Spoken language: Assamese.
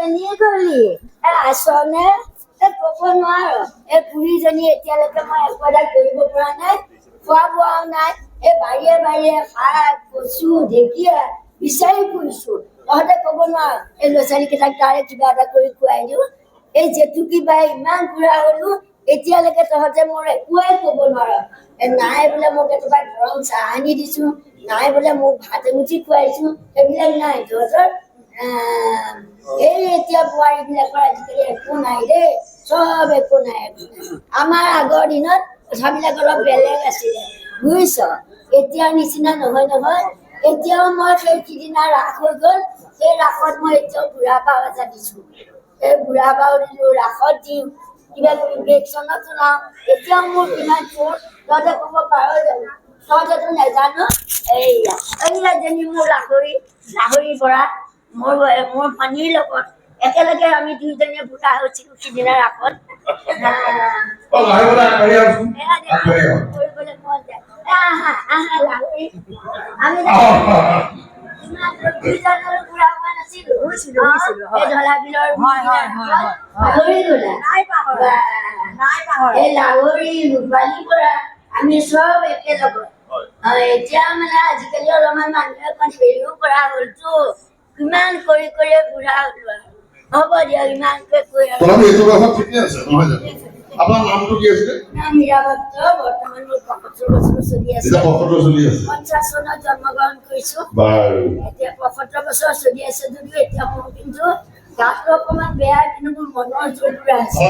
কেনি গলি আছনে ক'ব নোৱাৰো এই বুঢ়ীজনী এতিয়ালৈকে মই একো এটা কৰিব পৰা নাই খোৱা বোৱাও নাই এই বাৰীয়ে বাৰীয়ে শাক কচু ঢেকীয়া বিচাৰি ফুৰিছো তহঁতে ক'ব নোৱাৰ এই ল'ৰা ছোৱালীকেইটাক তাৰে কিবা এটা কৰি খুৱাই দিওঁ এই জেতুকী বাই ইমান বুঢ়া হ'লো এতিয়ালৈকে তহঁতে মোৰ একোৱেই ক'ব নোৱাৰ নাই বোলে মোক একেবাৰে গৰম চাহ আনি দিছো নাই বোলে মোক ভাত এমুঠি খুৱাইছো সেইবিলাক নাই তহঁতৰ এই এতিয়া বোৱাৰীবিলাকৰ আজিকালি একো নাই দেই চব একো নাই আমাৰ আগৰ দিনত কথাবিলাক অলপ বেলেগ আছিলে বুজিছ এতিয়াৰ নিচিনা নহয় নহয় এতিয়াও মই সেই সিদিনা ৰাস হৈ গ'ল সেই ৰাসত মই এতিয়াও বুঢ়া পাও এটা দিছোঁ এই বুঢ়া পাও দিলোঁ ৰাসত দিওঁ কিবা কিবি ইলেকশ্যনত ওলাওঁ এতিয়াও মোৰ কিমান চোৰ তহঁতে ক'ব পাৰ জানো তহঁতেতো নেজানো এইয়া এইয়াজনী মোৰ লাহৰি পৰা মোৰ পানীৰ লগত একেলগে আমি দুইজনীয়ে বুঢ়া হৈছিলোঁ সিদিনা ৰাসত কৰিবলৈ মন যায় আহা আহা লাহৰি আমি আমি চব একেলগত এতিয়া মানে আজিকালি অলপমান মানুহে অকণ হেৰিও কৰা হ'লতো কিমান কৰি কৰি বুঢ়া হলো হ'ব দিয়ক ইমানকৈ কৈ আপোনাৰ নামটো কি আছিলে? মীৰাবত বৰ্তমান মোৰ ৭৫ বছৰ চলি আছে ৫০ চনত জন্মগ্ৰহণ কৰিছো এতিয়া ৭৫ বছৰ চলি আছে যদিও এতিয়া মোৰ কিন্তু গাটো অকণমান বেয়া কিন্তু মোৰ মনৰ জোৰ পুৰা আছে